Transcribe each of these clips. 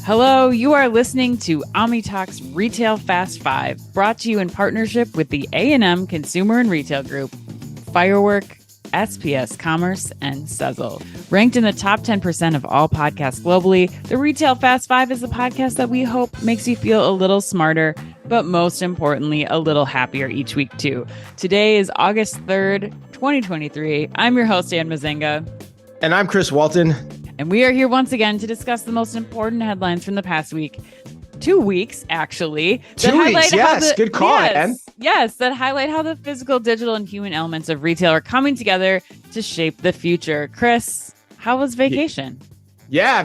Hello, you are listening to OmniTalk's Retail Fast 5, brought to you in partnership with the A&M Consumer and Retail Group, Firework, SPS Commerce, and Sezzle. Ranked in the top 10% of all podcasts globally, the Retail Fast 5 is a podcast that we hope makes you feel a little smarter, but most importantly, a little happier each week too. Today is August 3rd, 2023. I'm your host, Ann Mazenga. And I'm Chris Walton. And we are here once again to discuss the most important headlines from the past week. 2 weeks, actually. 2 weeks, yes. Good call, Ann. Yes, that highlight how the physical, digital, and human elements of retail are coming together to shape the future. Chris, how was vacation? Yeah,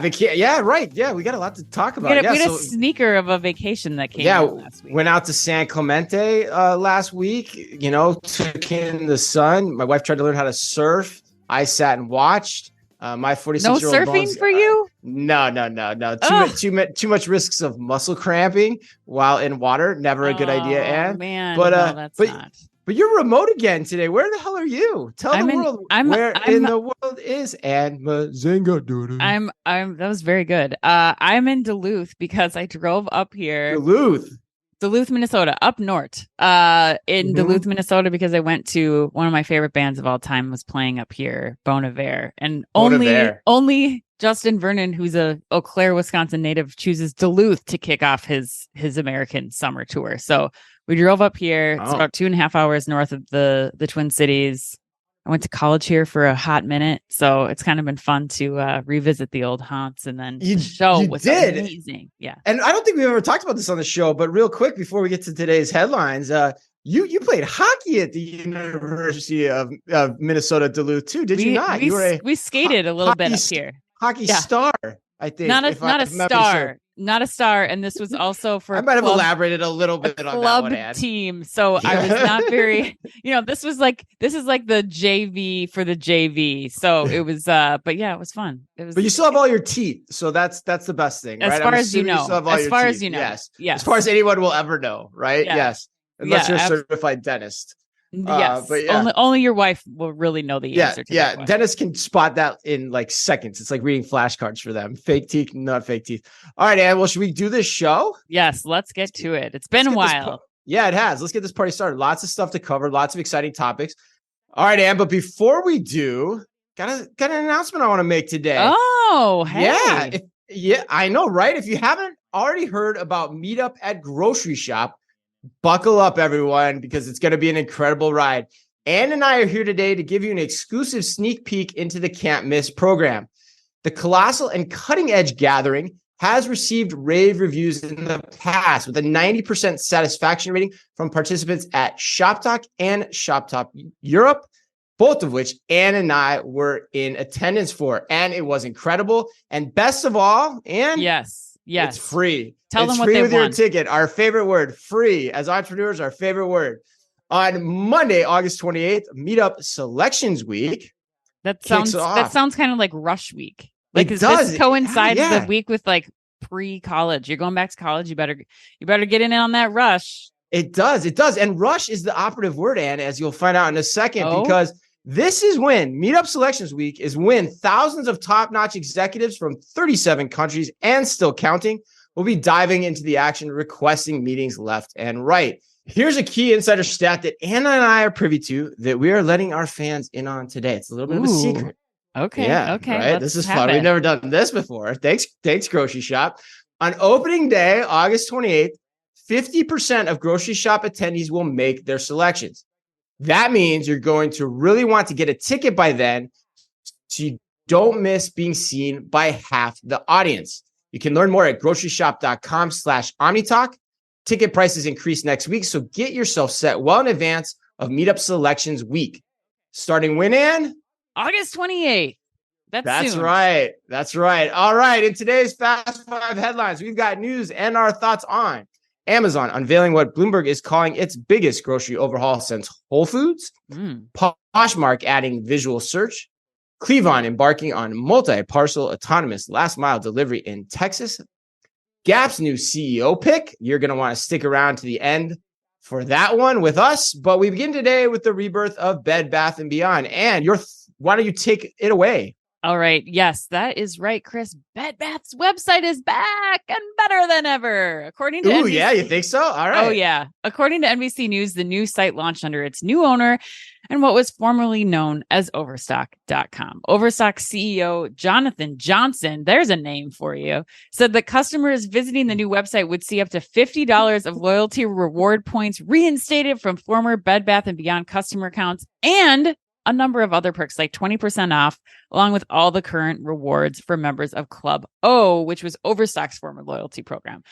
right. Yeah, we got a lot to talk about. We had a sneaker of a vacation that came out last week. Went out to San Clemente last week, took in the sun. My wife tried to learn how to surf. I sat and watched. My 46-year-old no surfing for you? No. Too much risks of muscle cramping while in water. Never a good idea, Ann. Man, that's not. But you're remote again today. Where the hell are you? Tell the world where in the world is Ann Mazenga. That was very good. I'm in Duluth because I drove up here. Duluth, Minnesota, up north, Duluth, Minnesota, because I went to one of my favorite bands of all time was playing up here, Bon Iver. And only Justin Vernon, who's a Eau Claire, Wisconsin native, chooses Duluth to kick off his American summer tour. So we drove up here. It's about 2.5 hours north of the Twin Cities. I went to college here for a hot minute, so it's kind of been fun to revisit the old haunts. And then the show was amazing. Yeah, and I don't think we've ever talked about this on the show, but real quick before we get to today's headlines, you played hockey at the University of Minnesota Duluth too, did you not? We skated a little bit up here. Hockey star, I think. Not a star, and this was also for I might have elaborated a little bit on that one, club team. So I was not very, this is like the JV for the JV. So it was, but yeah, it was fun. But you still have all your teeth, so that's the best thing, right? As far as you know, yes. As far as anyone will ever know, right? Yeah. Yes, unless you're a certified dentist. Yes, but only your wife will really know the answer to that question. Dentists can spot that in like seconds. It's like reading flashcards for them. Fake teeth, not fake teeth. All right, Ann, well, should we do this show? Yes, let's get to it. It's been a while. It has. Let's get this party started. Lots of stuff to cover, lots of exciting topics. All right, Ann, but before we do, got an announcement I want to make today. Oh, hey. Yeah, I know, right? If you haven't already heard about Meetup at Grocery Shop, buckle up, everyone, because it's going to be an incredible ride. Ann and I are here today to give you an exclusive sneak peek into the Can't Miss program. The colossal and cutting-edge gathering has received rave reviews in the past with a 90% satisfaction rating from participants at ShopTalk and ShopTalk Europe, both of which Ann and I were in attendance for. And it was incredible. And best of all, Ann, yes. It's free. Tell them what free they with want. Your ticket. Our favorite word, free. As entrepreneurs, our favorite word. On Monday, August 28th, Meetup Selections Week. That sounds kind of like Rush Week. Like this coincides the week with like pre-college. You're going back to college. You better get in on that rush. It does. And rush is the operative word, Ann, as you'll find out in a second, because this is when Meetup Selections Week is when thousands of top-notch executives from 37 countries and still counting will be diving into the action, requesting meetings left and right. Here's a key insider stat that Anna and I are privy to that we are letting our fans in on today. It's a little bit of a secret. Okay. Yeah, okay. Right? This is fun. We've never done this before. Thanks, Grocery Shop. On opening day, August 28th, 50% of Grocery Shop attendees will make their selections. That means you're going to really want to get a ticket by then so you don't miss being seen by half the audience. You can learn more at groceryshop.com/OmniTalk. Ticket prices increase next week, so get yourself set well in advance of Meetup Selections Week. Starting when, Ann? August 28th. That's soon. Right. That's right. All right. In today's Fast 5 headlines, we've got news and our thoughts on Amazon unveiling what Bloomberg is calling its biggest grocery overhaul since Whole Foods. Poshmark adding visual search. Clevon embarking on multi-parcel autonomous last mile delivery in Texas. Gap's new CEO pick. You're going to want to stick around to the end for that one with us. But we begin today with the rebirth of Bed Bath & Beyond. And why don't you take it away? All right. Yes, that is right, Chris. Bed Bath's website is back and better than ever. According to NBC. Yeah, you think so? All right. Oh, yeah. According to NBC News, the new site launched under its new owner and what was formerly known as Overstock.com. Overstock CEO Jonathan Johnson, there's a name for you, said that customers visiting the new website would see up to $50 of loyalty reward points reinstated from former Bed Bath & Beyond customer accounts and a number of other perks like 20% off, along with all the current rewards for members of Club O, which was Overstock's former loyalty program.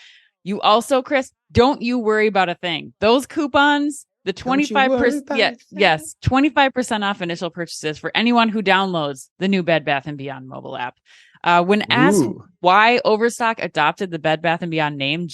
You also, Chris, don't you worry about a thing. Those coupons, the 25%, yes, 25% off initial purchases for anyone who downloads the new Bed Bath & Beyond mobile app. When asked why Overstock adopted the Bed Bath & Beyond name,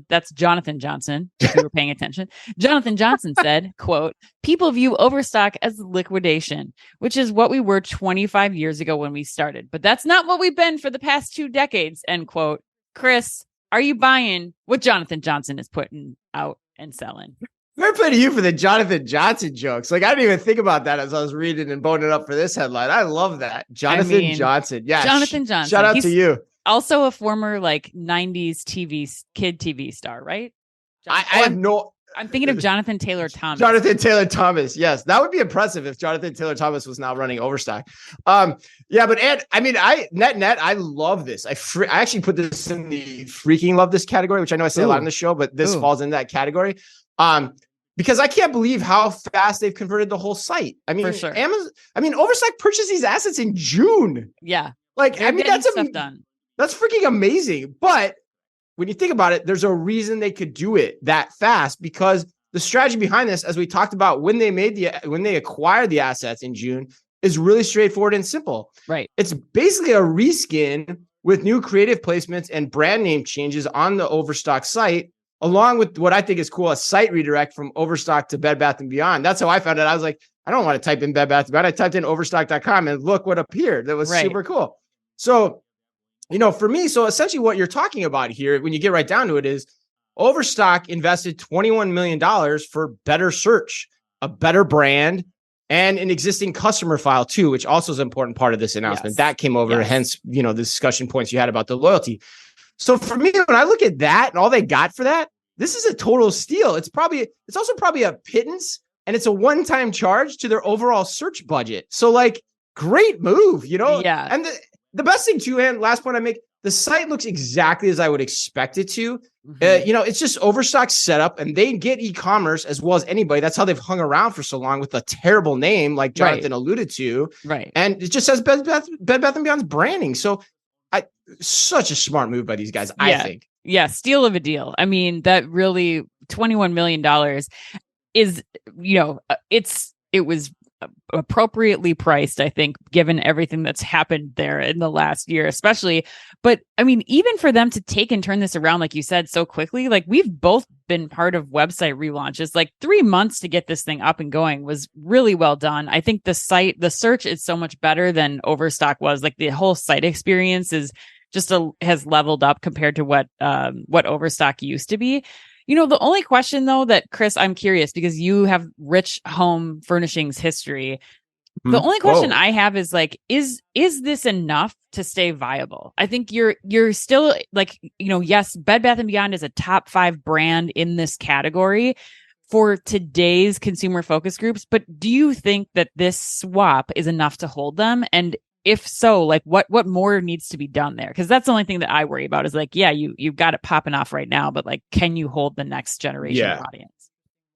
that's Jonathan Johnson, if you were paying attention, Jonathan Johnson said, quote, people view Overstock as liquidation, which is what we were 25 years ago when we started. But that's not what we've been for the past 2 decades, end quote. Chris, are you buying what Jonathan Johnson is putting out and selling? Fair play to you for the Jonathan Johnson jokes. Like, I didn't even think about that as I was reading and boning up for this headline. I love that. Jonathan Johnson. Yeah. Jonathan Johnson. Shout out to you. Also a former 90s kid TV star, right? I have no... I'm thinking of Jonathan Taylor Thomas. Jonathan Taylor Thomas. Yes. That would be impressive if Jonathan Taylor Thomas was now running Overstock. Yeah, but Ed, I mean, I love this. I actually put this in the freaking love this category, which I know I say a lot on the show, but this falls in that category. Because I can't believe how fast they've converted the whole site. I mean, for sure. Overstock purchased these assets in June. Yeah. That's stuff done. That's freaking amazing. But when you think about it, there's a reason they could do it that fast, because the strategy behind this, as we talked about when they acquired the assets in June, is really straightforward and simple. Right. It's basically a reskin with new creative placements and brand name changes on the Overstock site, along with what I think is cool, a site redirect from Overstock to Bed Bath & Beyond. That's how I found it. I was like, I don't want to type in Bed Bath & Beyond. I typed in Overstock.com and look what appeared. That was super cool. So, for me, so essentially what you're talking about here, when you get right down to it, is Overstock invested $21 million for better search, a better brand, and an existing customer file too, which also is an important part of this announcement. Yes. That came over, hence, the discussion points you had about the loyalty. So for me, when I look at that and all they got for that, this is a total steal. It's also probably a pittance, and it's a one-time charge to their overall search budget. So great move, Yeah. And the best thing too, and last point I make, the site looks exactly as I would expect it to. Mm-hmm. It's just Overstock setup, and they get e-commerce as well as anybody. That's how they've hung around for so long with a terrible name, like Jonathan alluded to. Right. And it just says Bed Bath & Beyond's branding. So such a smart move by these guys, I think. Yeah, steal of a deal. I mean, that really $21 million is, it was appropriately priced, I think, given everything that's happened there in the last year, especially. But I mean, even for them to take and turn this around, like you said, so quickly, we've both been part of website relaunches. 3 months to get this thing up and going was really well done. I think the search is so much better than Overstock was. The whole site experience is just has leveled up compared to what Overstock used to be. The only question, though, that, Chris, I'm curious, because you have rich home furnishings history. The only question I have is is this enough to stay viable? I think you're still yes, Bed Bath & Beyond is a top 5 brand in this category for today's consumer focus groups. But do you think that this swap is enough to hold them? And if so, what more needs to be done there? Because that's the only thing that I worry about is you've got it popping off right now, but can you hold the next generation audience?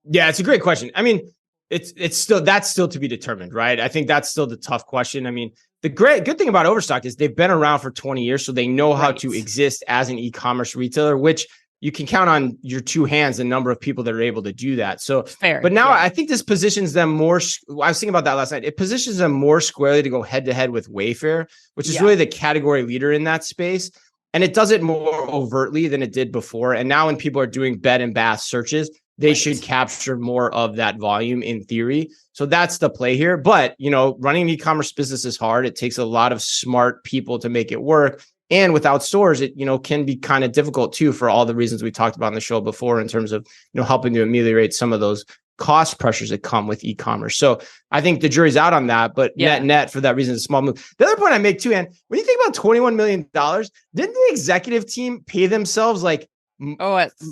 Yeah, it's a great question. I mean, that's still to be determined, right? I think that's still the tough question. I mean, the good thing about Overstock is they've been around for 20 years, so they know how to exist as an e-commerce retailer, which you can count on your 2 hands the number of people that are able to do that. So fair. But now I think this positions them more. I was thinking about that last night. It positions them more squarely to go head to head with Wayfair, which is really the category leader in that space. And it does it more overtly than it did before. And now when people are doing bed and bath searches, they should capture more of that volume in theory. So that's the play here. But, running an e-commerce business is hard. It takes a lot of smart people to make it work. And without stores, it, can be kind of difficult too, for all the reasons we talked about on the show before, in terms of, helping to ameliorate some of those cost pressures that come with e-commerce. So I think the jury's out on that, but net for that reason, it's a small move. The other point I make too, Ann, when you think about $21 million, didn't the executive team pay themselves like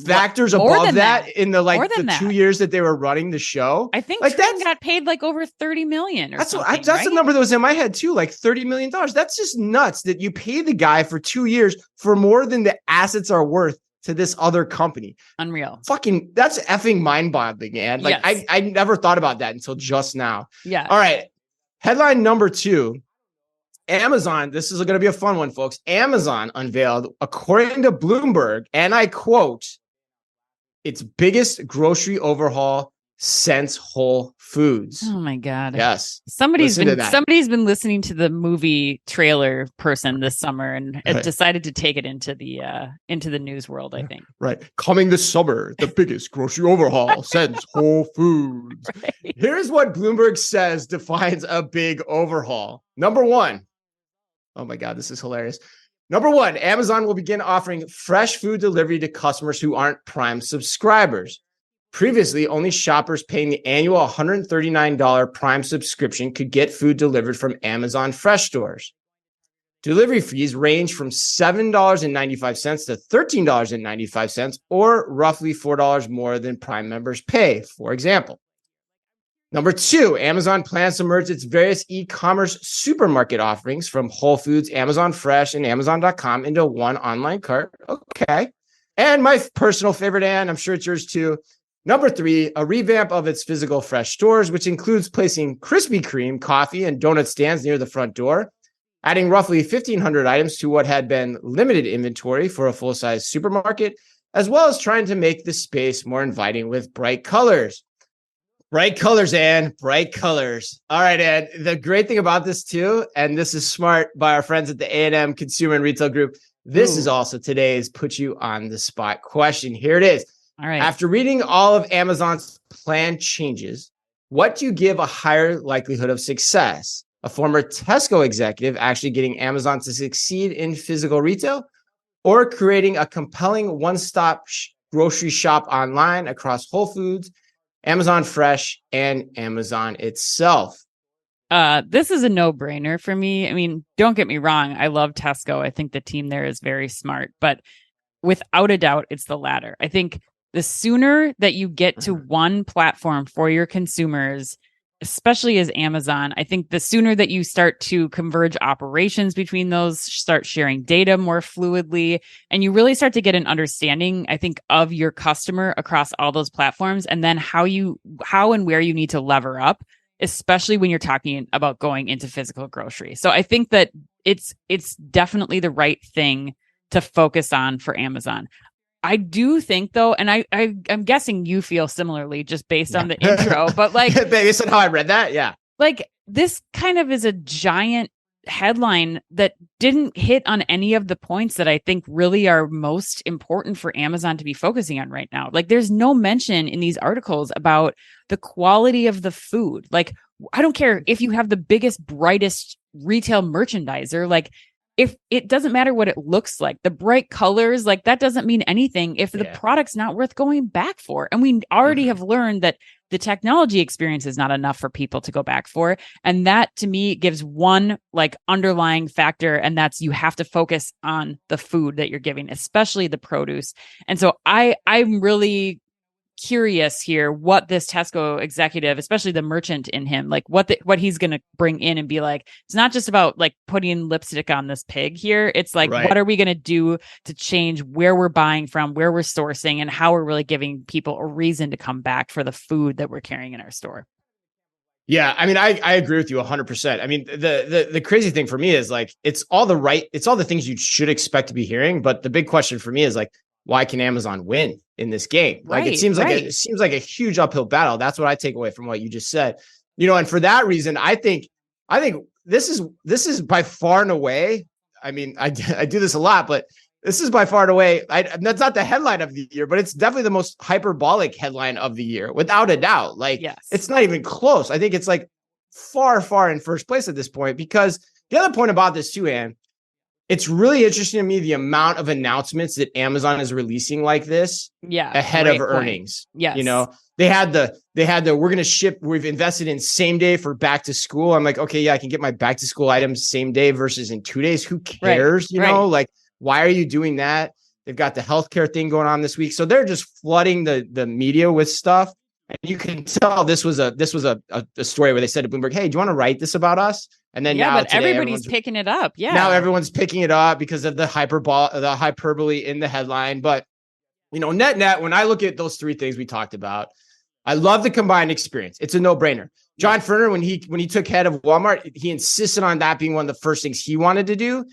factors above that in the 2 years that they were running the show? I think like that got paid like over 30 million. That's the number that was in my head too, like $30 million. That's just nuts that you pay the guy for 2 years for more than the assets are worth to this other company. Unreal. That's effing mind-boggling, man. Like I never thought about that until just now. Yeah. All right. Headline number 2. Amazon, this is going to be a fun one, folks. Amazon unveiled, according to Bloomberg, and I quote, its biggest grocery overhaul since Whole Foods. Oh my God. Yes. Somebody's been listening to the movie trailer person this summer and decided to take it into the news world, I think. Right. Coming this summer, the biggest grocery overhaul since Whole Foods. Right. Here's what Bloomberg says defines a big overhaul. Number 1. Oh my God, this is hilarious. Number 1, Amazon will begin offering fresh food delivery to customers who aren't Prime subscribers. Previously, only shoppers paying the annual $139 Prime subscription could get food delivered from Amazon Fresh stores. Delivery fees range from $7.95 to $13.95, or roughly $4 more than Prime members pay, for example. Number 2, Amazon plans to merge its various e-commerce supermarket offerings from Whole Foods, Amazon Fresh, and Amazon.com into one online cart. Okay. And my personal favorite, Ann, I'm sure it's yours too. Number 3, a revamp of its physical Fresh stores, which includes placing Krispy Kreme coffee and donut stands near the front door, adding roughly 1,500 items to what had been limited inventory for a full-size supermarket, as well as trying to make the space more inviting with bright colors. Bright colors, Ann. Bright colors. All right, Ann. The great thing about this too, and this is smart by our friends at the A&M Consumer and Retail Group, this is also today's put you on the spot question. Here it is. All right. After reading all of Amazon's planned changes, what do you give a higher likelihood of success? A former Tesco executive actually getting Amazon to succeed in physical retail, or creating a compelling one-stop grocery shop online across Whole Foods, Amazon Fresh, and Amazon itself? This is a no-brainer for me. I mean, don't get me wrong. I love Tesco. I think the team there is very smart, but without a doubt, it's the latter. I think the sooner that you get to one platform for your consumers, especially as Amazon, I think the sooner that you start to converge operations between those, start sharing data more fluidly, and you really start to get an understanding, I think, of your customer across all those platforms, and then how and where you need to lever up, especially when you're talking about going into physical grocery. So I think that it's definitely the right thing to focus on for Amazon. I do think, though, and I'm guessing you feel similarly just based on the intro, but like based on how I read that, like this kind of is a giant headline that didn't hit on any of the points that I think really are most important for Amazon to be focusing on right now. Like there's no mention in these articles about the quality of the food. Like I don't care if you have the biggest, brightest retail merchandiser, like if it doesn't matter what it looks like, the bright colors, like that doesn't mean anything if the product's not worth going back for. And we already have learned that the technology experience is not enough for people to go back for. And that to me gives one like underlying factor. And that's you have to focus on the food that you're giving, especially the produce. And so I'm really curious here what this Tesco executive, especially the merchant in him, like what he's going to bring in and be like, it's not just about like putting lipstick on this pig here. It's like, what are we going to do to change where we're buying from, where we're sourcing, and how we're really giving people a reason to come back for the food that we're carrying in our store. Yeah. I mean, I agree with you 100%. I mean, the crazy thing for me is like, it's all the things you should expect to be hearing. But the big question for me is like, why can Amazon win in this game? Like it seems like a huge uphill battle. That's what I take away from what you just said. You know, and for that reason, I think this is by far and away. I mean, I do this a lot, but this is by far and away. That's not the headline of the year, but it's definitely the most hyperbolic headline of the year, without a doubt. Like it's not even close. I think it's like far in first place at this point, because the other point about this too, Ann, it's really interesting to me the amount of announcements that Amazon is releasing like this ahead of earnings. Yes. You know, they had the we're going to ship, we've invested in same day for back to school. I'm like, okay, yeah, I can get my back to school items same day versus in 2 days. Who cares? You know, like, why are you doing that? They've got the healthcare thing going on this week. So they're just flooding the media with stuff. And you can tell this was a story where they said to Bloomberg, hey, do you want to write this about us? And then now but everybody's picking it up. Yeah. Now everyone's picking it up because of the hyperbole in the headline. But, you know, net, when I look at those three things we talked about, I love the combined experience. It's a no-brainer. John Furner, when he took head of Walmart, he insisted on that being one of the first things he wanted to do.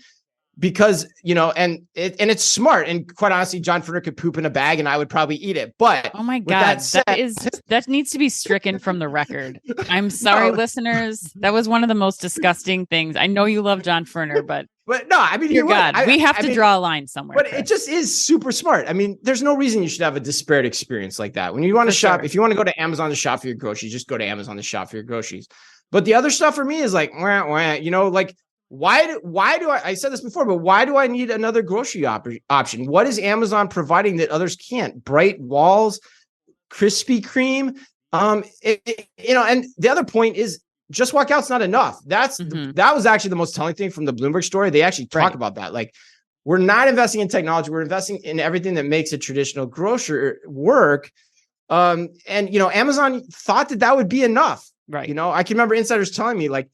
Because, you know, and it's smart. And quite honestly, John Furner could poop in a bag and I would probably eat it. But oh my God, that needs to be stricken from the record. I'm sorry, listeners. That was one of the most disgusting things. I know you love John Furner, but no, I mean, dear God, we have to draw a line somewhere. But Chris, it just is super smart. I mean, there's no reason you should have a disparate experience like that. When you want to shop, if you want to go to Amazon to shop for your groceries, just go to Amazon to shop for your groceries. But the other stuff for me is like, you know, like, why do I said this before, but why do I need another grocery option? What is Amazon providing that others can't? Bright walls, Krispy Kreme. You know, and the other point is just walk out's not enough. That was actually the most telling thing from the Bloomberg story. They actually talk about that. Like, we're not investing in technology. We're investing in everything that makes a traditional grocer work. And, you know, Amazon thought that would be enough. Right. You know, I can remember insiders telling me, like,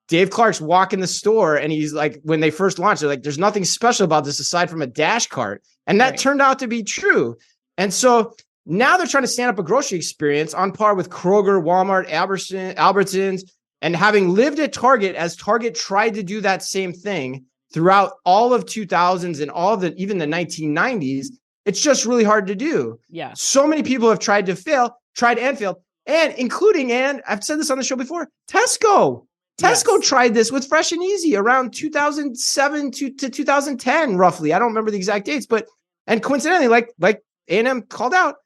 Dave Clark's walking the store and he's like, when they first launched, they're like, there's nothing special about this aside from a dash cart. And that turned out to be true. And so now they're trying to stand up a grocery experience on par with Kroger, Walmart, Albertsons, and having lived at Target as Target tried to do that same thing throughout all of 2000s and all of even the 1990s. It's just really hard to do. Yeah. So many people have tried and failed, and including, and I've said this on the show before, Tesco tried this with Fresh and Easy around 2007 to 2010, roughly. I don't remember the exact dates, and coincidentally, like A&M called out,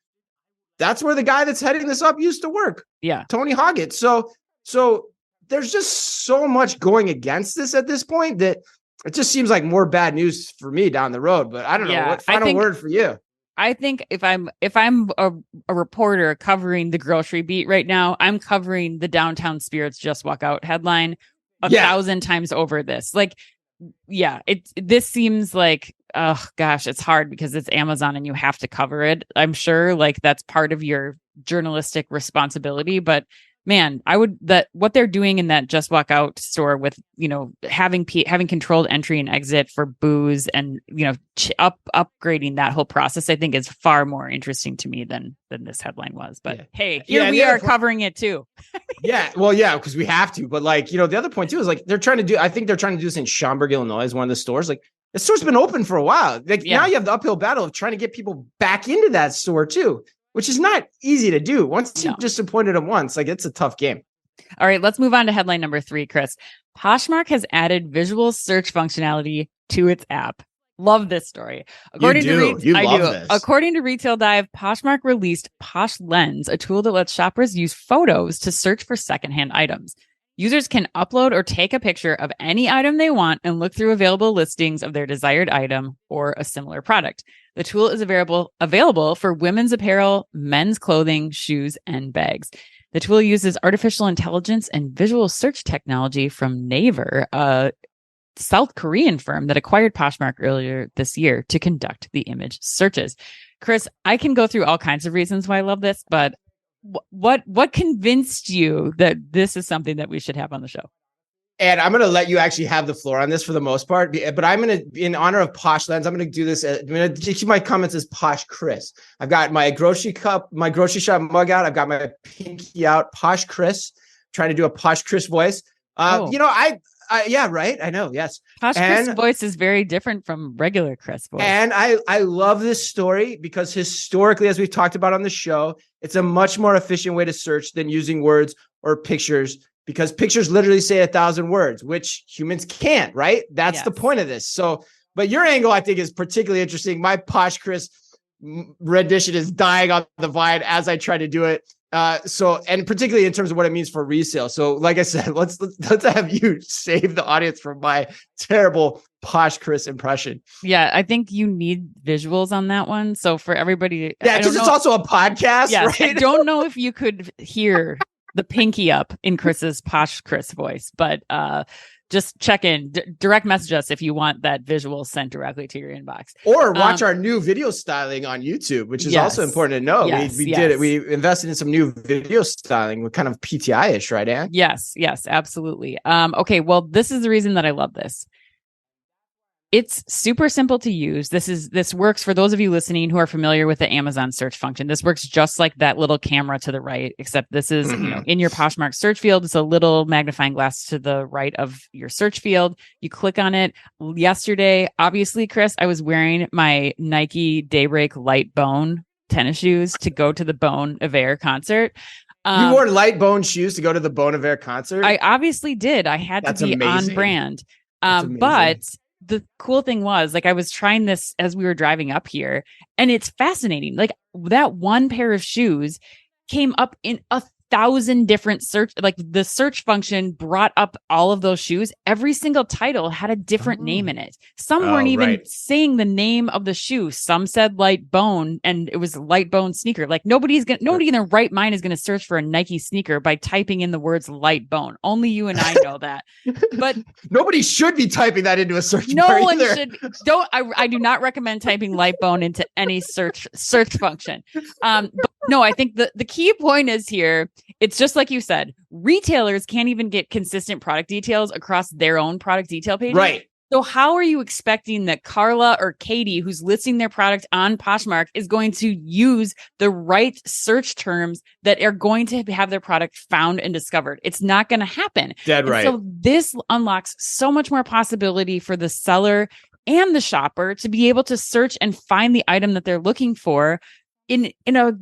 that's where the guy that's heading this up used to work. Yeah. Tony Hoggett. So there's just so much going against this at this point that it just seems like more bad news for me down the road, but I don't know. What final word for you? I think if I'm a reporter covering the grocery beat right now, I'm covering the Downtown Spirits Just Walk Out headline 1,000 times over this. Like, this seems like, oh gosh, it's hard because it's Amazon and you have to cover it. I'm sure like that's part of your journalistic responsibility, but man, what they're doing in that Just Walk Out store with, you know, having controlled entry and exit for booze and, you know, upgrading that whole process, I think is far more interesting to me than this headline was. But hey, here we are covering it too. Because we have to. But like, you know, the other point too is like they're trying to do this in Schaumburg, Illinois, is one of the stores. Like, the store's been open for a while. Like now you have the uphill battle of trying to get people back into that store too, which is not easy to do. Once you disappointed them once, like it's a tough game. All right, let's move on to headline number 3, Chris. Poshmark has added visual search functionality to its app. Love this story. According to Retail Dive, Poshmark released Posh Lens, a tool that lets shoppers use photos to search for secondhand items. Users can upload or take a picture of any item they want and look through available listings of their desired item or a similar product. The tool is available for women's apparel, men's clothing, shoes, and bags. The tool uses artificial intelligence and visual search technology from Naver, a South Korean firm that acquired Poshmark earlier this year to conduct the image searches. Chris, I can go through all kinds of reasons why I love this, but what convinced you that this is something that we should have on the show? And I'm going to let you actually have the floor on this for the most part, but I'm going to, in honor of Posh Lens, I'm going to do this. I'm going to keep my comments as Posh Chris. I've got my grocery shop mug out. I've got my pinky out, Posh Chris, trying to do a Posh Chris voice. You know, yeah, right. I know. Yes. Posh Chris voice is very different from regular Chris voice. And I love this story because historically, as we've talked about on the show, it's a much more efficient way to search than using words or pictures, because pictures literally say 1,000 words, which humans can't, right? That's the point of this. So, but your angle, I think, is particularly interesting. My Posh Chris rendition is dying on the vine as I try to do it. And particularly in terms of what it means for resale. So like I said, let's have you save the audience from my terrible Posh Chris impression. Yeah, I think you need visuals on that one. So for everybody, yeah, because it's also a podcast. Yes, right? I don't know if you could hear the pinky up in Chris's Posh Chris voice, but just check in, direct message us if you want that visual sent directly to your inbox, or watch our new video styling on YouTube, which is also important to know. We did it. We invested in some new video styling with kind of PTI-ish, right, Ann? Yes, absolutely. Okay, well, this is the reason that I love this. It's super simple to use. This works for those of you listening who are familiar with the Amazon search function. This works just like that little camera to the right, except this is, in your Poshmark search field. It's a little magnifying glass to the right of your search field. You click on it. Yesterday, obviously, Chris, I was wearing my Nike Daybreak Light Bone tennis shoes to go to the Bon Iver concert. You wore light bone shoes to go to the Bon Iver concert? I obviously did. I had to be on brand. But the cool thing was, like, I was trying this as we were driving up here, and it's fascinating. Like, that one pair of shoes came up in 1,000 different search, like the search function brought up all of those shoes. Every single title had a different name in it. Some weren't even saying the name of the shoe. Some said Light Bone, and it was Light Bone sneaker. Like, nobody in their right mind is going to search for a Nike sneaker by typing in the words Light Bone. Only you and I know that. But nobody should be typing that into a search bar. No one should. I do not recommend typing Light Bone into any search function. But no, I think the key point is here. It's just like you said, retailers can't even get consistent product details across their own product detail pages. Right. So how are you expecting that Carla or Katie, who's listing their product on Poshmark, is going to use the right search terms that are going to have their product found and discovered? It's not going to happen. Dead right. So this unlocks so much more possibility for the seller and the shopper to be able to search and find the item that they're looking for in a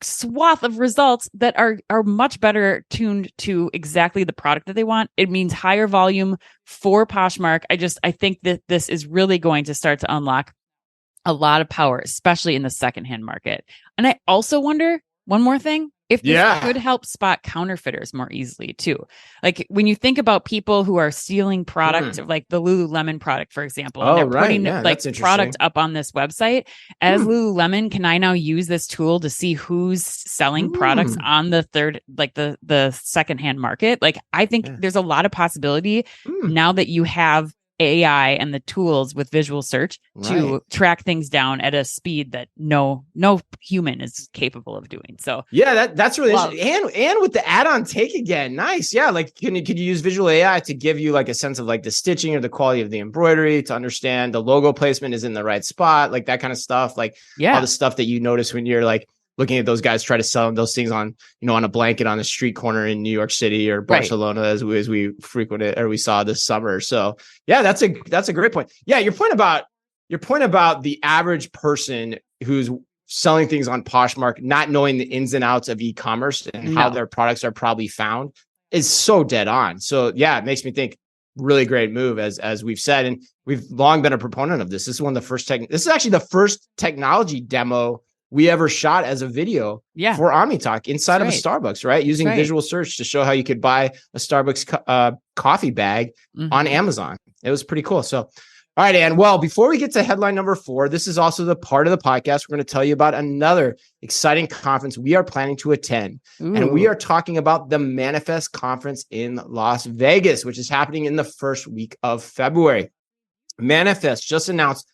swath of results that are much better tuned to exactly the product that they want. It means higher volume for Poshmark. I think that this is really going to start to unlock a lot of power, especially in the secondhand market. And I also wonder one more thing, if this could help spot counterfeiters more easily too. Like, when you think about people who are stealing product, like the Lululemon product, for example, and they're putting product up on this website. As Lululemon, can I now use this tool to see who's selling products on the the secondhand market? Like, I think there's a lot of possibility now that you have AI and the tools with visual search to track things down at a speed that no human is capable of doing. So that's really interesting. And with the add-on take again, nice. Yeah, like could you use visual AI to give you like a sense of like the stitching or the quality of the embroidery, to understand the logo placement is in the right spot, like that kind of stuff, like all the stuff that you notice when you're like looking at those guys try to sell those things on, on a blanket on a street corner in New York City or Barcelona, as we frequented or we saw this summer. So yeah, that's a great point. Yeah. Your point about the average person who's selling things on Poshmark, not knowing the ins and outs of e-commerce and how their products are probably found is so dead on. So yeah, it makes me think really great move as we've said, and we've long been a proponent of this. This is one of the first this is actually the first technology demo we ever shot as a video for OmniTalk inside of a Starbucks, right? Using visual search to show how you could buy a Starbucks coffee bag on Amazon. It was pretty cool. So, all right, Ann. Well, before we get to headline number 4, this is also the part of the podcast we're going to tell you about another exciting conference we are planning to attend. And we are talking about the Manifest Conference in Las Vegas, which is happening in the first week of February. Manifest just announced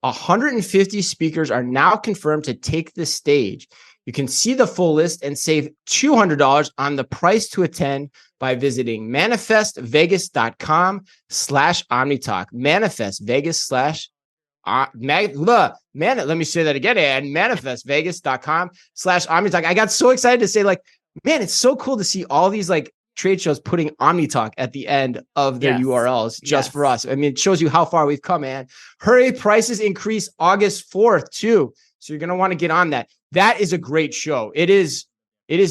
150 speakers are now confirmed to take the stage. You can see the full list and save $200 on the price to attend by visiting manifestvegas.com/OmniTalk. Manifestvegas let me say that again, and manifestvegas.com/OmniTalk. I got so excited to say, like, man, it's so cool to see all these like trade shows putting OmniTalk at the end of their URLs just for us. I mean, it shows you how far we've come, man. Hurry, prices increase August 4th too. So you're going to want to get on that. That is a great show. It is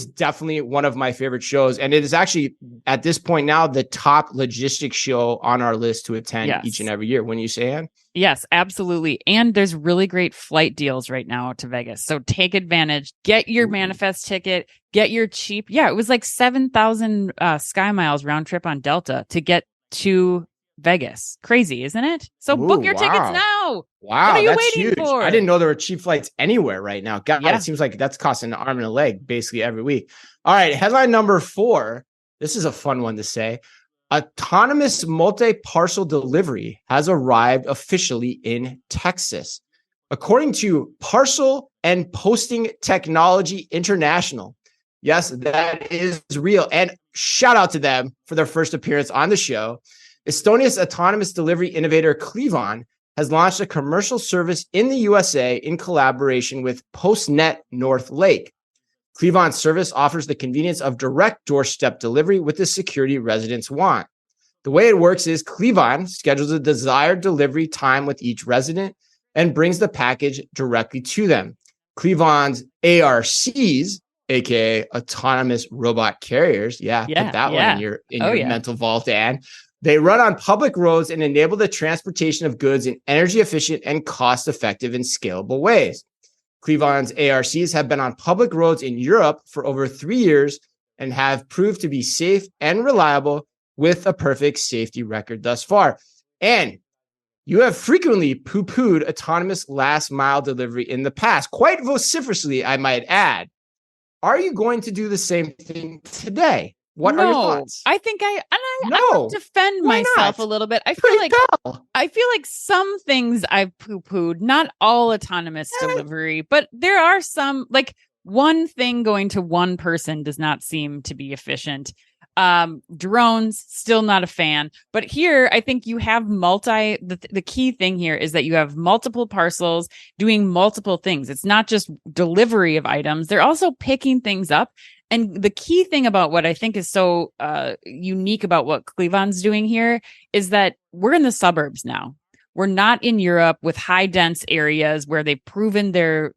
definitely one of my favorite shows. And it is actually at this point now, the top logistics show on our list to attend each and every year. Wouldn't you say, Ann? Yes, absolutely. And there's really great flight deals right now to Vegas. So take advantage, get your Manifest ticket, get your cheap. Yeah, it was like 7,000 Sky Miles round trip on Delta to get to Vegas. Crazy, isn't it? So book your tickets now. Wow, what are you that's waiting huge. for? I didn't know there were cheap flights anywhere right now. God, Yeah. it seems like that's costing an arm and a leg basically every week. All right, headline number 4. This is a fun one to say. Autonomous multi-parcel delivery has arrived officially in Texas. According to Parcel and Posting Technology International. Yes, that is real. And shout out to them for their first appearance on the show. Estonia's autonomous delivery innovator Clevon has launched a commercial service in the USA in collaboration with PostNet North Lake. Clevon's service offers the convenience of direct doorstep delivery with the security residents want. The way it works is Clevon schedules a desired delivery time with each resident and brings the package directly to them. Clevon's ARCs, aka autonomous robot carriers, put that one in your mental vault, Dan. They run on public roads and enable the transportation of goods in energy efficient and cost-effective and scalable ways. Clevon's ARCs have been on public roads in Europe for over 3 years and have proved to be safe and reliable with a perfect safety record thus far. And you have frequently poo-pooed autonomous last mile delivery in the past, quite vociferously, I might add. Are you going to do the same thing today? What are your thoughts? I think I will defend myself a little bit. I feel like some things I've poo-pooed, not all autonomous delivery, but there are some, like one thing going to one person does not seem to be efficient. Drones, still not a fan, but here I think you have the key thing here is that you have multiple parcels doing multiple things. It's not just delivery of items. They're also picking things up. And the key thing about what I think is so unique about what Clevon's doing here is that we're in the suburbs now. We're not in Europe with high dense areas where they've proven their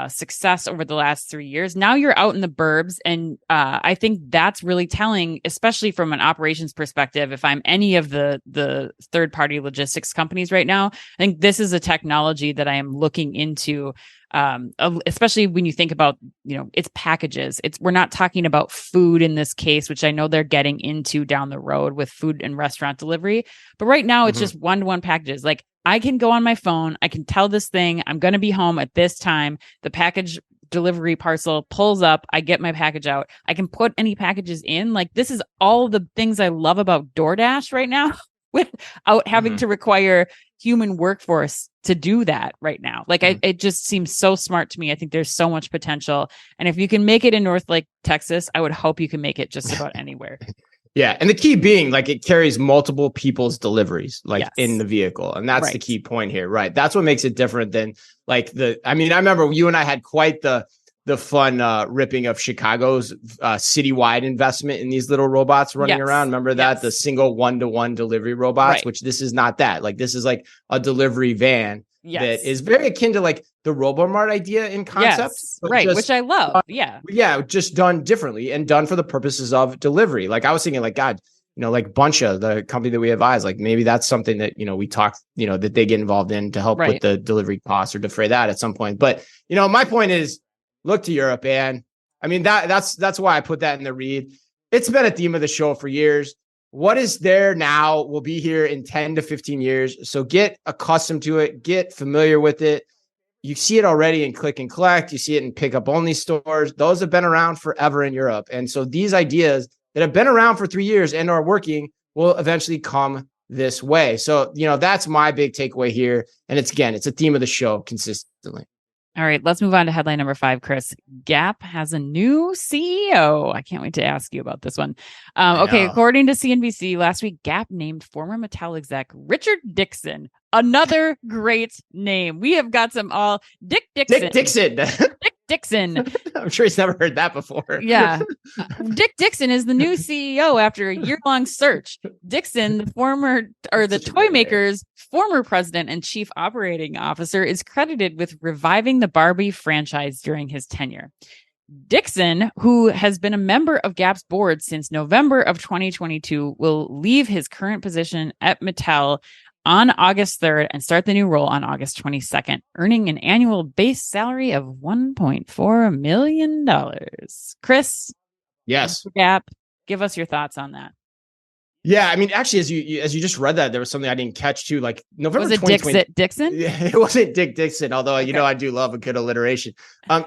success over the last 3 years. Now you're out in the burbs. And I think that's really telling, especially from an operations perspective. If I'm any of the third party logistics companies right now, I think this is a technology that I am looking into. Especially when you think about, it's packages. We're not talking about food in this case, which I know they're getting into down the road with food and restaurant delivery. But right now it's just one-to-one packages. Like I can go on my phone, I can tell this thing, I'm going to be home at this time. The package delivery parcel pulls up, I get my package out. I can put any packages in. Like this is all the things I love about DoorDash right now without having to require human workforce to do that right now. Like it just seems so smart to me. I think there's so much potential. And if you can make it in North Lake, Texas, I would hope you can make it just about anywhere. Yeah. And the key being like it carries multiple people's deliveries in the vehicle. And that's the key point here. Right. That's what makes it different than like I remember you and I had quite the fun ripping of Chicago's citywide investment in these little robots running around. Remember that? The single one-to-one delivery robots, which this is not that. Like this is like a delivery van that is very akin to like the Robomart idea in concept. Which I love. Just done differently and done for the purposes of delivery. Like I was thinking like, God, like Buncha, the company that we advise, like maybe that's something that, we talk, that they get involved in to help with the delivery costs or defray that at some point. But, my point is, look to Europe, and I mean that's why I put that in the read. It's been a theme of the show for years. What is there now will be here in 10 to 15 years. So get accustomed to it, get familiar with it. You see it already in click and collect. You see it in pickup only stores. Those have been around forever in Europe. And so these ideas that have been around for 3 years and are working will eventually come this way. So, that's my big takeaway here. And it's a theme of the show consistently. All right, let's move on to headline number 5, Chris. Gap has a new CEO. I can't wait to ask you about this one. Okay, according to CNBC, last week, Gap named former Mattel exec Richard Dixon. Another great name. We have got some Dick Dixon. Dick Dixon. Dick Dixon. I'm sure he's never heard that before. Yeah. Dick Dixon is the new CEO after a year-long search. Dixon, the toy maker's former president and chief operating officer, is credited with reviving the Barbie franchise during his tenure. Dixon, who has been a member of Gap's board since November of 2022, will leave his current position at Mattel on August 3rd and start the new role on August 22nd, earning an annual base salary of $1.4 million. Chris? Yes. Gap, give us your thoughts on that. Yeah, I mean, actually, as you just read that, there was something I didn't catch too. Like November was it 2020. Dixon? Yeah, it wasn't Dick Dixon, although Okay. I do love a good alliteration.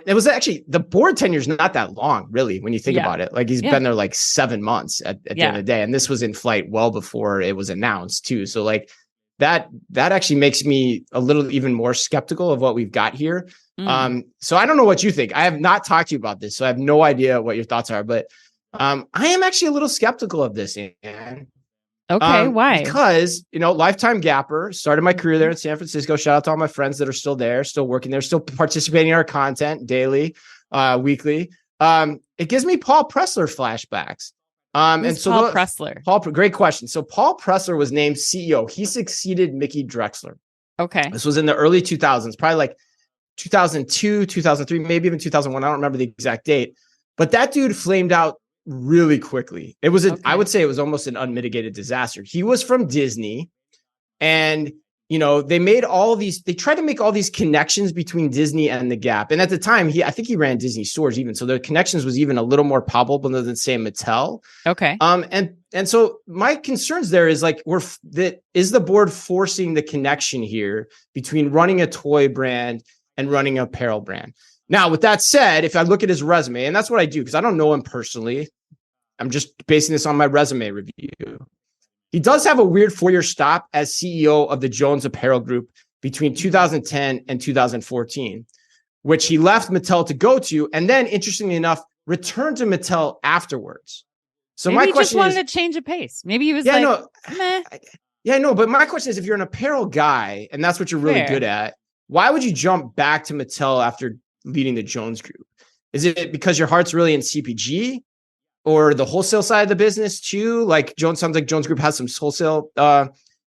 It was actually the board tenure is not that long, really, when you think about it. Like he's been there like 7 months at the end of the day, and this was in flight well before it was announced too. So like that actually makes me a little even more skeptical of what we've got here. So I don't know what you think. I have not talked to you about this, so I have no idea what your thoughts are, but I am actually a little skeptical of this, Ann. Okay, why? Because, lifetime gapper, started my career there in San Francisco. Shout out to all my friends that are still there, still working there, still participating in our content daily, weekly. It gives me Paul Pressler flashbacks. And so Paul Pressler? Great question. So Paul Pressler was named CEO. He succeeded Mickey Drexler. Okay. This was in the early 2000s, probably like 2002, 2003, maybe even 2001. I don't remember the exact date, but that dude flamed out really quickly. It was I would say it was almost an unmitigated disaster. He was from Disney, and they tried to make all these connections between Disney and the Gap. And at the time, I think he ran Disney stores even, so the connections was even a little more palpable than say Mattel. Okay. And so my concerns there is like, is the board forcing the connection here between running a toy brand and running an apparel brand? Now, with that said, if I look at his resume, and that's what I do because I don't know him personally, I'm just basing this on my resume review. He does have a weird 4-year stop as CEO of the Jones Apparel Group between 2010 and 2014, which he left Mattel to go to, and then, interestingly enough, returned to Mattel afterwards. So maybe my he question just wanted to change a pace. Maybe he was meh. Yeah, no, but my question is, if you're an apparel guy and that's what you're really good at, why would you jump back to Mattel after leading the Jones Group? Is it because your heart's really in CPG or the wholesale side of the business too? Like sounds like Jones Group has some wholesale,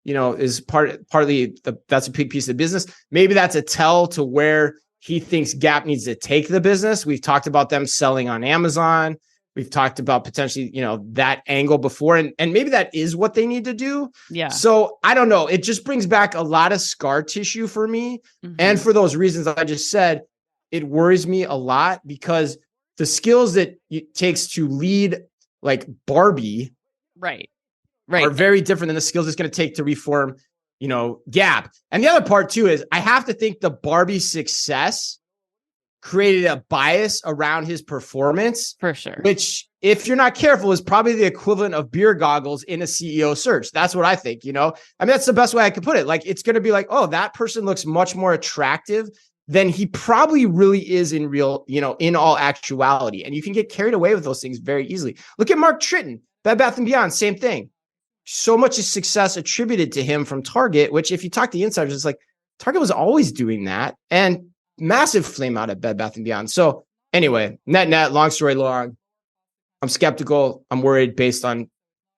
is partly that's a big piece of the business. Maybe that's a tell to where he thinks Gap needs to take the business. We've talked about them selling on Amazon. We've talked about potentially, that angle before, and maybe that is what they need to do. Yeah. So I don't know. It just brings back a lot of scar tissue for me. Mm-hmm. And for those reasons I just said, it worries me a lot because the skills that it takes to lead like Barbie right. are very different than the skills it's going to take to reform, Gap. And the other part too is I have to think the Barbie success created a bias around his performance. For sure. Which, if you're not careful, is probably the equivalent of beer goggles in a CEO search. That's what I think, I mean, that's the best way I could put it. Like, it's going to be like, oh, that person looks much more attractive than he probably really is in real, in all actuality. And you can get carried away with those things very easily. Look at Mark Tritton, Bed Bath & Beyond, same thing. So much of success attributed to him from Target, which if you talk to the insiders, it's like Target was always doing that. And massive flame out at Bed Bath & Beyond. So anyway, net, long story long, I'm skeptical. I'm worried based on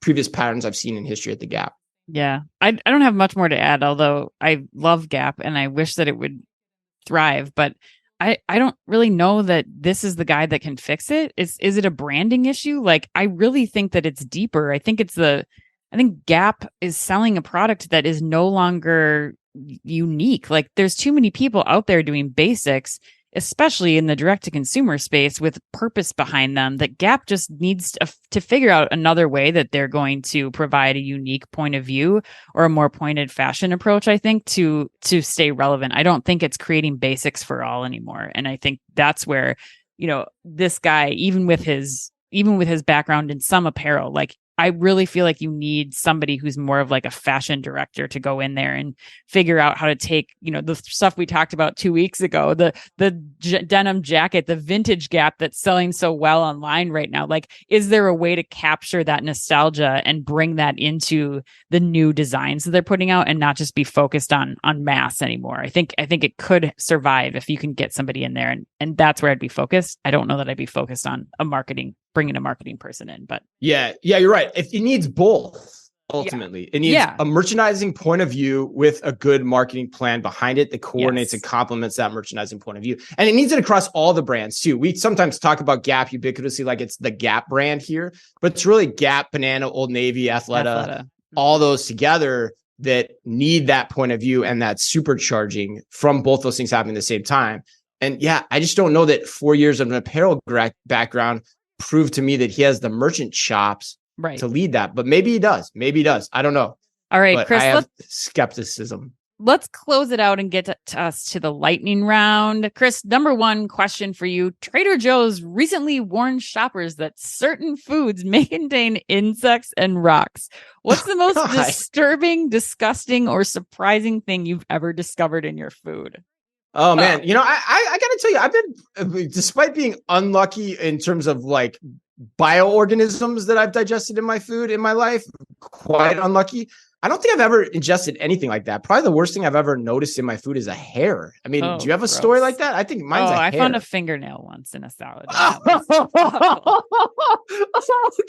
previous patterns I've seen in history at the Gap. Yeah. I don't have much more to add, although I love Gap and I wish that it would thrive, but I don't really know that this is the guy that can fix it. Is it a branding issue? Like, I really think that it's deeper. I think Gap is selling a product that is no longer unique. Like, there's too many people out there doing basics, especially in the direct-to-consumer space, with purpose behind them, that Gap just needs to figure out another way that they're going to provide a unique point of view or a more pointed fashion approach, I think, to stay relevant. I don't think it's creating basics for all anymore. And I think that's where, this guy, even with his background in some apparel, like, I really feel like you need somebody who's more of like a fashion director to go in there and figure out how to take, the stuff we talked about 2 weeks ago, the denim jacket, the vintage Gap that's selling so well online right now. Like, is there a way to capture that nostalgia and bring that into the new designs that they're putting out and not just be focused on mass anymore? I think it could survive if you can get somebody in there, and that's where I'd be focused. I don't know that I'd be focused on bringing a marketing person in, but yeah, you're right. If it needs both, ultimately, it needs a merchandising point of view with a good marketing plan behind it that coordinates and complements that merchandising point of view. And it needs it across all the brands too. We sometimes talk about Gap ubiquitously, like it's the Gap brand here, but it's really Gap, Banana, Old Navy, Athleta. All those together that need that point of view and that supercharging from both those things happening at the same time. And I just don't know that 4 years of an apparel background proved to me that he has the merchant chops to lead that, but maybe he does. Maybe he does. I don't know. All right, but Chris, I have skepticism. Let's close it out and get to us to the lightning round. Chris, number one question for you. Trader Joe's recently warned shoppers that certain foods may contain insects and rocks. What's the most disturbing, disgusting, or surprising thing you've ever discovered in your food? Oh, man. I got to tell you, I've been, despite being unlucky in terms of like bioorganisms that I've digested in my food in my life, quite unlucky. I don't think I've ever ingested anything like that. Probably the worst thing I've ever noticed in my food is a hair. I mean, do you have a story like that? I think mine's a hair. I found a fingernail once in a salad. Oh,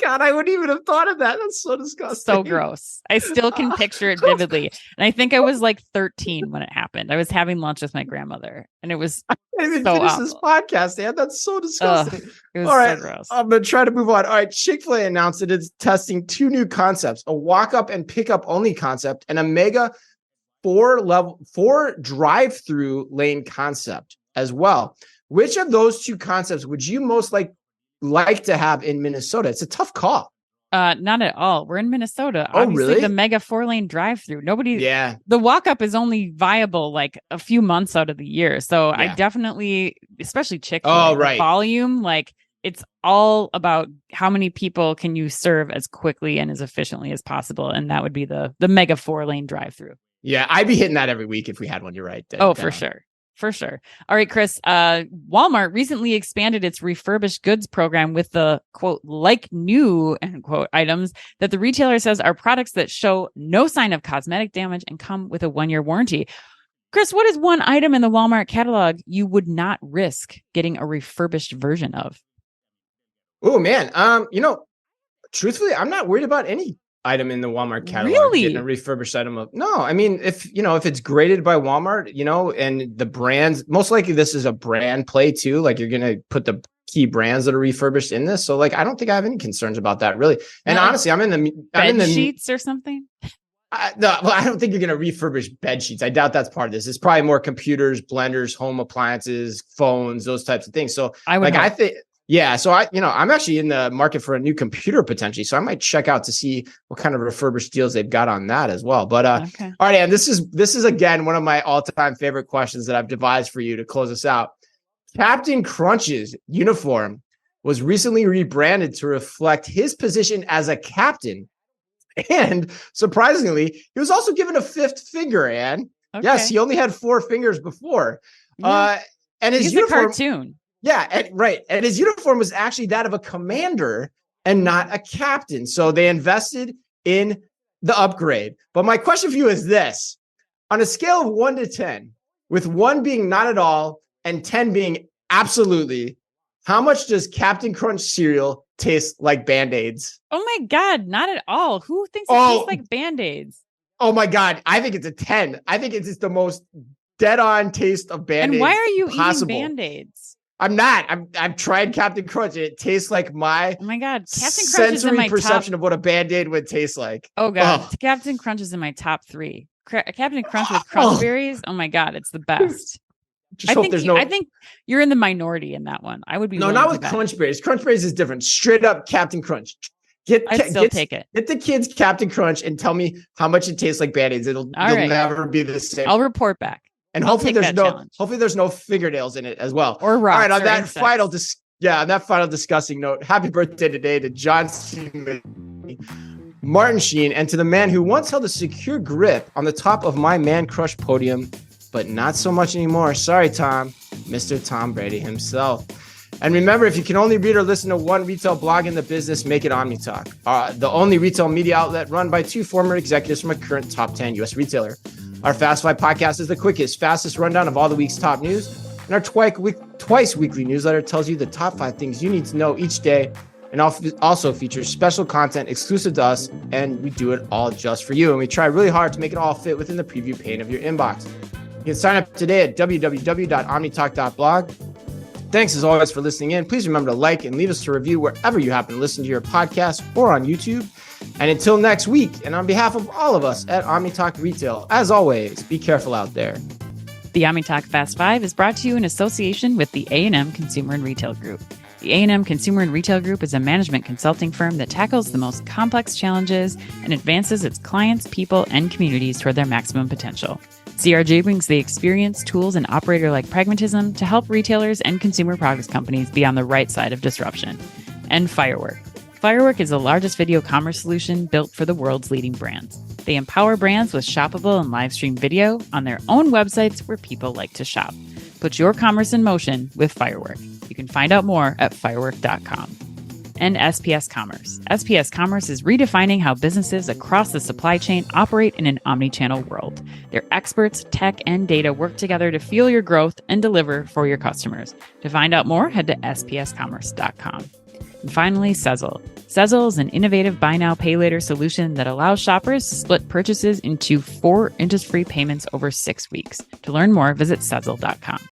God, I wouldn't even have thought of that. That's so disgusting. So gross. I still can picture it vividly. And I think I was like 13 when it happened. I was having lunch with my grandmother, and it was I didn't even finish this podcast, Dan. That's so disgusting. It was all right, so gross. I'm going to try to move on. All right, Chick-fil-A announced that it's testing 2 new concepts, a walk-up and pick-up only concept and a mega 4 drive-through lane concept as well. Which of those 2 concepts would you most like to have in Minnesota? It's a tough call. Not at all. We're in Minnesota. Oh, Obviously, really? the mega 4-lane drive-through. The walk-up is only viable like a few months out of the year. So I definitely, especially Chick-fil-A, the volume, like it's all about how many people can you serve as quickly and as efficiently as possible. And that would be the mega 4-lane drive-through. Yeah, I'd be hitting that every week if we had one. You're right. For sure. For sure. All right, Chris, Walmart recently expanded its refurbished goods program with the, quote, like new, end quote, items that the retailer says are products that show no sign of cosmetic damage and come with a 1-year warranty. Chris, what is one item in the Walmart catalog you would not risk getting a refurbished version of? Oh, man. Truthfully, I'm not worried about any item in the Walmart catalog getting a refurbished item of. No, I mean, if it's graded by Walmart, and the brands, most likely this is a brand play too. Like you're going to put the key brands that are refurbished in this. So like, I don't think I have any concerns about that really. And honestly, I'm in the sheets or something. I don't think you're going to refurbish bed sheets. I doubt that's part of this. It's probably more computers, blenders, home appliances, phones, those types of things. So I think. Yeah. So I'm actually in the market for a new computer potentially. So I might check out to see what kind of refurbished deals they've got on that as well. But, all right. And this is again, one of my all-time favorite questions that I've devised for you to close us out. Captain Crunch's uniform was recently rebranded to reflect his position as a captain. And surprisingly, he was also given a 5th finger, Ann. Okay. Yes. He only had 4 fingers before. Yeah. And his uniform, a cartoon. Yeah, and his uniform was actually that of a commander and not a captain. So they invested in the upgrade. But my question for you is this. On a scale of 1 to 10, with 1 being not at all and 10 being absolutely, how much does Captain Crunch cereal taste like Band-Aids? Oh my God, not at all. Who thinks it tastes like Band-Aids? Oh my God, I think it's a 10. I think it's just the most dead-on taste of Band-Aids. And why are you possible. eating Band-Aids? I'm not. I've tried Captain Crunch. It tastes like my Captain Crunch sensory is in my perception of what a Band-Aid would taste like. Oh God, Captain Crunch is in my top 3. Captain Crunch with crunch berries. Oh my God, it's the best. I think you're in the minority in that one. I would be not with crunch berries. Crunch berries is different. Straight up Captain Crunch. Take it. Get the kids Captain Crunch and tell me how much it tastes like Band-Aids. It'll never be the same. I'll report back. And hopefully there's no fingernails in it as well. Or rocks. All right, on that insects. final disgusting note, happy birthday today to John C. Martin Sheen, and to the man who once held a secure grip on the top of my man crush podium, but not so much anymore. Sorry, Tom. Mr. Tom Brady himself. And remember, if you can only read or listen to one retail blog in the business, make it OmniTalk, the only retail media outlet run by 2 former executives from a current top 10 U.S. retailer. Our Fast 5 podcast is the quickest, fastest rundown of all the week's top news. And our twice weekly newsletter tells you the top 5 things you need to know each day, and also features special content exclusive to us. And we do it all just for you. And we try really hard to make it all fit within the preview pane of your inbox. You can sign up today at www.omnitalk.blog. Thanks as always for listening in. Please remember to like and leave us a review wherever you happen to listen to your podcast or on YouTube. And until next week, and on behalf of all of us at OmniTalk Retail, as always, be careful out there. The OmniTalk Fast 5 is brought to you in association with the A&M Consumer and Retail Group. The A&M Consumer and Retail Group is a management consulting firm that tackles the most complex challenges and advances its clients, people, and communities toward their maximum potential. CRG brings the experience, tools, and operator-like pragmatism to help retailers and consumer products companies be on the right side of disruption. And Firework. Firework is the largest video commerce solution built for the world's leading brands. They empower brands with shoppable and live stream video on their own websites where people like to shop. Put your commerce in motion with Firework. You can find out more at firework.com. And SPS Commerce. SPS Commerce is redefining how businesses across the supply chain operate in an omnichannel world. Their experts, tech, and data work together to fuel your growth and deliver for your customers. To find out more, head to spscommerce.com. And finally, Sezzle. Sezzle is an innovative buy now, pay later solution that allows shoppers to split purchases into 4 interest-free payments over 6 weeks. To learn more, visit Sezzle.com.